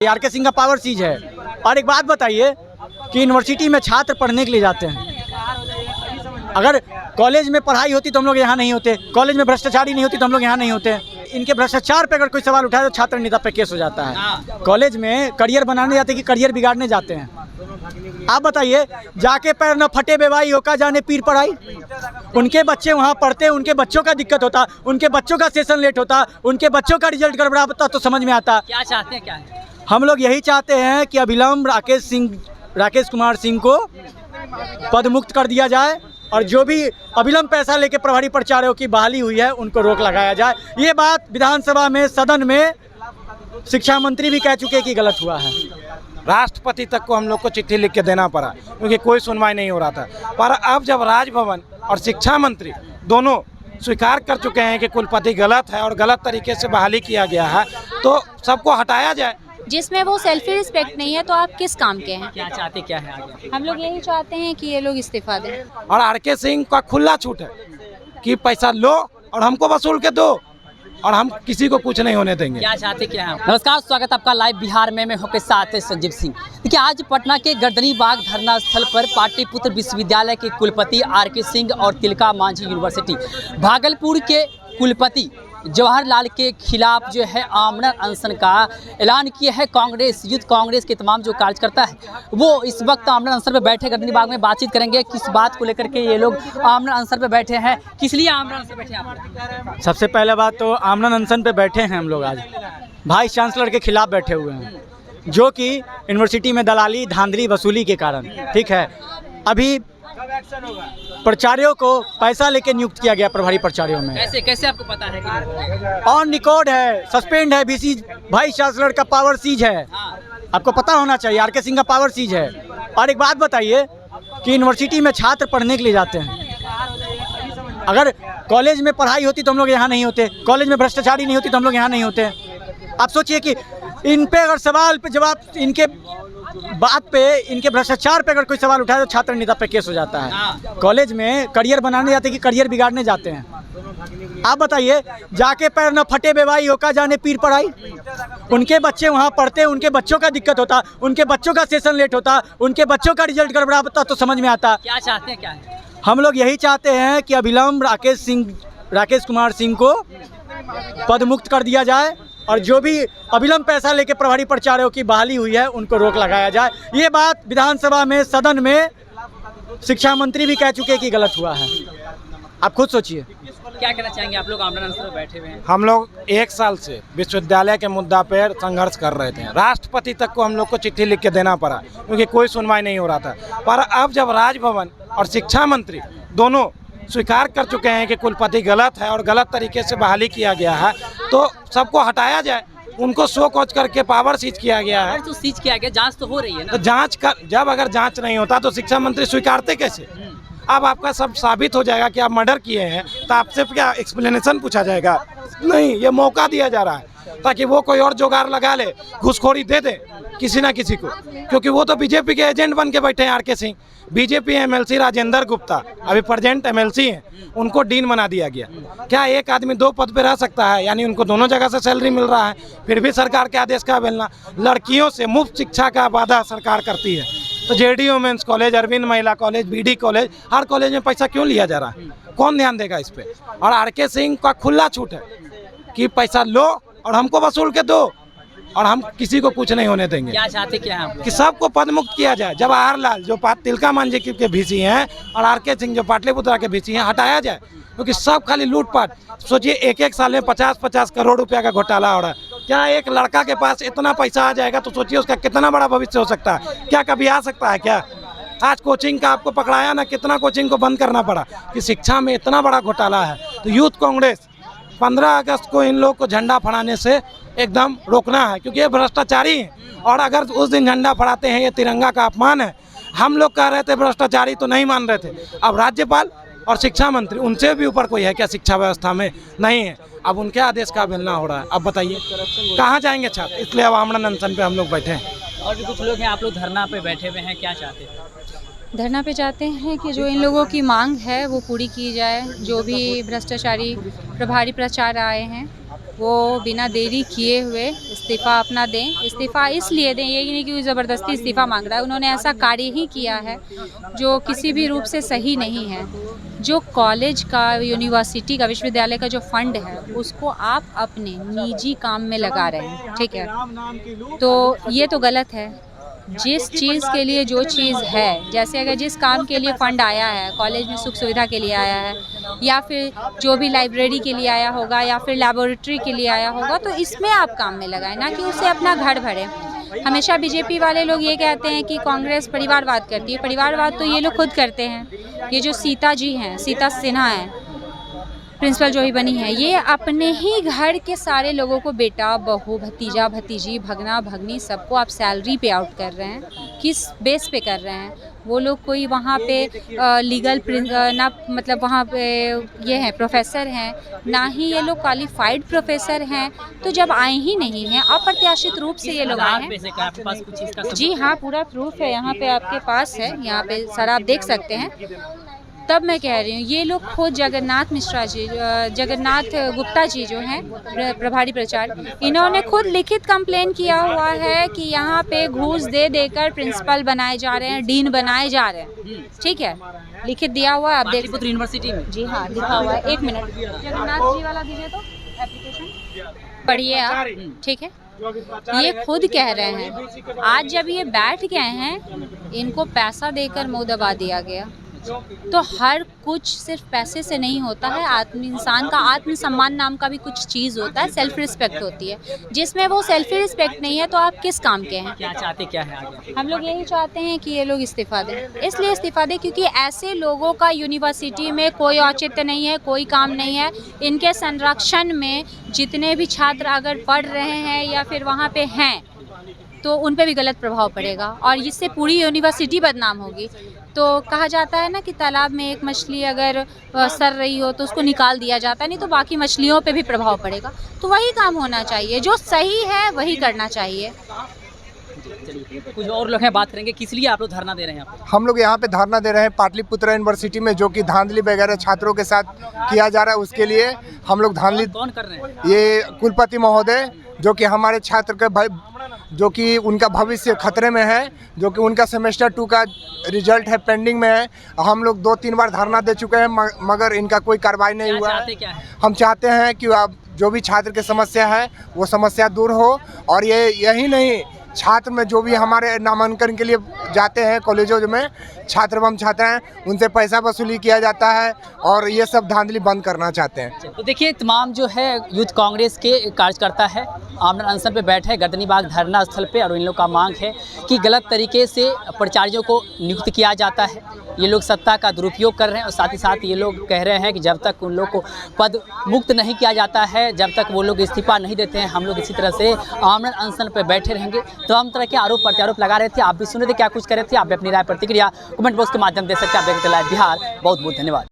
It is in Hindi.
आर.के. सिंह का पावर सीज है। और एक बात बताइए कि यूनिवर्सिटी में छात्र पढ़ने के लिए जाते हैं, अगर कॉलेज में पढ़ाई होती तो हम लोग यहाँ नहीं होते, कॉलेज में भ्रष्टाचारी नहीं होती तो हम लोग यहाँ नहीं होते। इनके भ्रष्टाचार पे अगर कोई सवाल उठाए तो छात्र नेता पे केस हो जाता है। कॉलेज में करियर बनाने जाते कि करियर बिगाड़ने जाते हैं? आप बताइए, जाके पैर न फटे बेवाई होका जाने पीर पढ़ाई। उनके बच्चे वहाँ पढ़ते, उनके बच्चों का दिक्कत होता, उनके बच्चों का सेशन लेट होता, उनके बच्चों का रिजल्ट गड़बड़ा होता तो समझ में आता। क्या चाहते हैं, क्या है? हम लोग यही चाहते हैं कि अविलंब राकेश कुमार सिंह को पद मुक्त कर दिया जाए और जो भी अविलंब पैसा लेके प्रभारी प्राचार्यों की बहाली हुई है उनको रोक लगाया जाए। ये बात विधानसभा में, सदन में शिक्षा मंत्री भी कह चुके हैं कि गलत हुआ है। राष्ट्रपति तक को हम लोग को चिट्ठी लिख के देना पड़ा क्योंकि कोई सुनवाई नहीं हो रहा था। पर अब जब राजभवन और शिक्षा मंत्री दोनों स्वीकार कर चुके हैं कि कुलपति गलत है और गलत तरीके से बहाली किया गया है तो सबको हटाया जाए। जिसमें वो सेल्फी रिस्पेक्ट नहीं है तो आप किस काम के हैं? क्या चाहते, क्या है आगे? हम लोग यही चाहते हैं कि ये लोग इस्तीफा दें। और आर.के. सिंह का खुला छूट है कि पैसा लो और हमको वसूल के दो और हम किसी को कुछ नहीं होने देंगे। क्या चाहते, क्या है? नमस्कार, स्वागत आपका लाइव बिहार में। मैं हूं के साथ संजीव सिंह। देखिए, आज पटना के गर्दनी बाग धरना स्थल पर पाटलिपुत्र विश्वविद्यालय के कुलपति आर.के. सिंह और तिलका मांझी यूनिवर्सिटी भागलपुर के कुलपति जवाहरलाल के खिलाफ जो है आमरण अनशन का ऐलान किया है। कांग्रेस, यूथ कांग्रेस के तमाम जो कार्यकर्ता है वो इस वक्त आमरण अनशन पर बैठे। गर्दनी बाग में बातचीत करेंगे किस बात को लेकर के ये लोग आमरण अनशन पर बैठे हैं, किस लिए आमरण अनशन पर बैठे हैं। सबसे पहले बात तो आमरण अनशन पे बैठे हैं हम लोग आज वाइस चांसलर के खिलाफ बैठे हुए हैं, जो कि यूनिवर्सिटी में दलाली, धांधली, वसूली के कारण। ठीक है, अभी प्राचार्यों को पैसा लेके नियुक्त किया गया प्रभारी प्राचार्यों में। कैसे आपको पता है कि ऑन रिकॉर्ड है, सस्पेंड है, बीसी वाइस चांसलर का पावर सीज है। आपको पता होना चाहिए, आर.के. सिंह का पावर सीज है। और एक बात बताइए कि यूनिवर्सिटी में छात्र पढ़ने के लिए जाते हैं, अगर कॉलेज में पढ़ाई होती तो हम लोग यहाँ नहीं होते, कॉलेज में भ्रष्टाचारी नहीं होती तो हम लोग यहाँ नहीं होते। आप सोचिए कि इन पे अगर सवाल पे जवाब, इनके बात पे, इनके भ्रष्टाचार पे अगर कोई सवाल उठाए तो छात्र नेता पे केस हो जाता है। कॉलेज में करियर बनाने जाते कि करियर बिगाड़ने जाते हैं? आप बताइए, जाके पैर न फटे बेवाई होका जाने पीर पढ़ाई। उनके बच्चे वहाँ पढ़ते, उनके बच्चों का दिक्कत होता, उनके बच्चों का सेशन लेट होता, उनके बच्चों का रिजल्ट गड़बड़ा होता तो समझ में आता। क्या चाहते हैं, क्या है? हम लोग यही चाहते हैं कि अविलंब राकेश कुमार सिंह को पद मुक्त कर दिया जाए और जो भी अविलंब पैसा लेके प्रभारी प्राचार्यों की बहाली हुई है उनको रोक लगाया जाए। ये बात विधानसभा में, सदन में शिक्षा मंत्री भी कह चुके हैं कि गलत हुआ है। आप खुद सोचिए। क्या कहना चाहेंगे आप लोग आमरण अनशन पर बैठे हुए हैं? हम लोग 1 साल से विश्वविद्यालय के मुद्दा पर संघर्ष कर रहे थे। राष्ट्रपति तक को हम लोग को चिट्ठी लिख के देना पड़ा क्योंकि कोई सुनवाई नहीं हो रहा था। पर अब जब राजभवन और शिक्षा मंत्री दोनों स्वीकार कर चुके हैं कि कुलपति गलत है और गलत तरीके से बहाली किया गया है तो सबको हटाया जाए। उनको शो कॉज करके पावर सीज किया गया है। तो सीज किया गया, जांच तो हो रही है ना? तो जांच कर, जब अगर जांच नहीं होता तो शिक्षा मंत्री स्वीकारते कैसे? अब आपका सब साबित हो जाएगा कि आप मर्डर किए हैं तो आपसे क्या एक्सप्लेनेशन पूछा जाएगा? नहीं, ये मौका दिया जा रहा है ताकि वो कोई और जुगाड़ लगा ले, घूसखोरी दे दे किसी ना किसी को, क्योंकि वो तो बीजेपी के एजेंट बन के बैठे हैं। R K. Singh BJP MLC Rajendra Gupta अभी प्रेजेंट एमएलसी हैं, उनको डीन बना दिया गया। क्या एक आदमी 2 पद पे रह सकता है? यानी उनको दोनों जगह से सैलरी मिल रहा है, फिर भी सरकार के आदेश का अवहेलना। लड़कियों से मुफ्त शिक्षा का वादा सरकार करती है तो जेडी वुमेन्स कॉलेज, अरविंद महिला कॉलेज, बीडी कॉलेज, हर कॉलेज में पैसा क्यों लिया जा रहा है? कौन ध्यान देगा इस पे? और आर.के. सिंह का खुला छूट है कि पैसा लो और हमको वसूल के दो और हम किसी को कुछ नहीं होने देंगे। क्या चाहते, क्या है? कि सबको पद मुक्त किया जाए। जवाहरलाल जो तिलका मांझी के VC हैं और आर.के. सिंह जो पाटलिपुत्रा के VC हैं हटाया जाए, क्योंकि सब खाली लूटपाट। सोचिए, 1-1 साल में 50-50 करोड़ रुपया का घोटाला हो रहा है। क्या एक लड़का के पास इतना पैसा आ जाएगा तो सोचिए उसका कितना बड़ा भविष्य हो सकता है? क्या कभी आ सकता है क्या? आज कोचिंग का आपको पकड़ाया ना, कितना कोचिंग को बंद करना पड़ा कि शिक्षा में इतना बड़ा घोटाला है। तो यूथ कांग्रेस 15 अगस्त को इन लोग को झंडा फहराने से एकदम रोकना है, क्योंकि ये भ्रष्टाचारी हैं। और अगर उस दिन झंडा फहराते हैं, ये तिरंगा का अपमान है। हम लोग कह रहे थे भ्रष्टाचारी तो नहीं मान रहे थे। अब राज्यपाल और शिक्षा मंत्री, उनसे भी ऊपर कोई है क्या शिक्षा व्यवस्था में? नहीं है। अब उनके आदेश का अवहेलना हो रहा है। अब बताइए कहाँ जाएंगे छात्र? इसलिए अब आमरण अनशन पे हम लोग बैठे हैं। और भी कुछ लोग हैं, आप लोग धरना पे बैठे हुए हैं, क्या चाहते हैं? धरना पे चाहते हैं कि जो इन लोगों की मांग है वो पूरी की जाए। जो भी भ्रष्टाचारी प्रभारी प्राचार्य आए हैं वो बिना देरी किए हुए इस्तीफ़ा अपना दें। इस्तीफ़ा इसलिए दें, ये नहीं कि वो ज़बरदस्ती इस्तीफ़ा मांग रहा है, उन्होंने ऐसा कार्य ही किया है जो किसी भी रूप से सही नहीं है। जो कॉलेज का, यूनिवर्सिटी का, विश्वविद्यालय का जो फंड है उसको आप अपने निजी काम में लगा रहे हैं, ठीक है, तो ये तो गलत है। जिस चीज़ के लिए जो चीज़ है, जैसे अगर जिस काम के लिए फ़ंड आया है, कॉलेज में सुख सुविधा के लिए आया है, या फिर जो भी लाइब्रेरी के लिए आया होगा, या फिर लैबोरेटरी के लिए आया होगा, तो इसमें आप काम में लगाएं, ना कि उससे अपना घर भरें। हमेशा बीजेपी वाले लोग ये कहते हैं कि कांग्रेस परिवारवाद करती है। परिवारवाद तो ये लोग खुद करते हैं। ये जो सीता जी हैं, सीता सिन्हा हैं, प्रिंसिपल जो ही बनी है, ये अपने ही घर के सारे लोगों को, बेटा, बहू, भतीजा, भतीजी, भगना, भगनी, सबको आप सैलरी पे आउट कर रहे हैं। किस बेस पे कर रहे हैं? वो लोग कोई वहाँ पे लीगल ना, मतलब वहाँ पे ये हैं प्रोफेसर हैं, ना ही ये लोग क्वालिफाइड प्रोफेसर हैं। तो जब आए ही नहीं हैं, अप्रत्याशित रूप से ये लोग आए हैं। आपके पास कुछ चीज़ का जी हाँ, पूरा प्रूफ है यहाँ पे आपके पास है, यहाँ पे सारा आप देख सकते हैं। तब मैं कह रही हूँ, ये लोग खुद जगन्नाथ मिश्रा जी, जगन्नाथ गुप्ता जी जो हैं प्रभारी प्राचार्य, इन्होंने खुद लिखित कंप्लेन किया हुआ है कि यहाँ पे घूस दे देकर प्रिंसिपल बनाए जा रहे हैं, डीन बनाए जा रहे हैं, ठीक है, लिखित दिया हुआ है, आप देख सकते हैं। यूनिवर्सिटी में जी हाँ, लिखा हुआ है। एक मिनट, जगन्नाथ जी वाला दीजिए तो एप्लीकेशन पढ़िए आप, ठीक है। ये खुद कह रहे हैं, आज जब ये बैठ गए हैं, इनको पैसा देकर मुँह दबा दिया गया। तो हर कुछ सिर्फ पैसे से नहीं होता है। इंसान का आत्मसम्मान नाम का भी कुछ चीज़ होता है, सेल्फ रिस्पेक्ट होती है। जिसमें वो सेल्फ रिस्पेक्ट नहीं है, तो आप किस काम के हैं? क्या चाहते क्या है आगे? हम लोग यही चाहते हैं कि ये लोग इस्तीफ़ा दें। इसलिए इस्तीफ़ा दें क्योंकि ऐसे लोगों का यूनिवर्सिटी में कोई औचित्य नहीं है, कोई काम नहीं है। इनके संरक्षण में जितने भी छात्र अगर पढ़ रहे हैं या फिर वहाँ पे हैं, तो उन पे भी गलत प्रभाव पड़ेगा और इससे पूरी यूनिवर्सिटी बदनाम होगी। तो कहा जाता है ना कि तालाब में एक मछली अगर सर रही हो तो उसको निकाल दिया जाता है, नहीं तो बाकी मछलियों पे भी प्रभाव पड़ेगा। तो वही काम होना चाहिए, जो सही है वही करना चाहिए। चलिए, कुछ और लोग हैं, बात करेंगे। किस लिए आप लोग धरना दे रहे हैं? हम लोग यहाँ पे धरना दे रहे हैं पाटलिपुत्र यूनिवर्सिटी में जो कि धांधली वगैरह छात्रों के साथ किया जा रहा है, उसके लिए हम लोग धांधली। कौन कर रहे हैं? ये कुलपति महोदय, जो कि हमारे छात्र के जो कि उनका भविष्य खतरे में है, जो कि उनका सेमेस्टर 2 का रिजल्ट है, पेंडिंग में है। हम लोग 2-3 बार धरना दे चुके हैं, मगर इनका कोई कार्रवाई नहीं हुआ है। क्या है? हम चाहते हैं कि अब जो भी छात्र की समस्या है वो समस्या दूर हो, और ये यही नहीं, छात्र में जो भी हमारे नामांकन के लिए जाते हैं कॉलेजों में, छात्र एवं छात्र हैं, उनसे पैसा वसूली किया जाता है, और ये सब धांधली बंद करना चाहते हैं। तो देखिए, तमाम जो है यूथ कांग्रेस के कार्यकर्ता है आमरण अनशन पे बैठे हैं गर्दनी बाग धरना स्थल पे, और इन लोग का मांग है कि गलत तरीके से प्राचार्यों को नियुक्त किया जाता है। ये लोग सत्ता का दुरुपयोग कर रहे हैं, और साथ ही साथ ये लोग कह रहे हैं कि जब तक उन लोग को पद मुक्त नहीं किया जाता है, जब तक वो लोग इस्तीफा नहीं देते हैं, हम लोग इसी तरह से आमरण अनशन पर बैठे रहेंगे। तमाम तरह के आरोप प्रत्यारोप लगा रहे थे। आप भी सुन रहे थे, क्या कुछ कर रहे थे, आप भी अपनी राय प्रतिक्रिया कमेंट बॉक्स के माध्यम दे सकते हैं। आप देखते लाइव बिहार। बहुत बहुत धन्यवाद।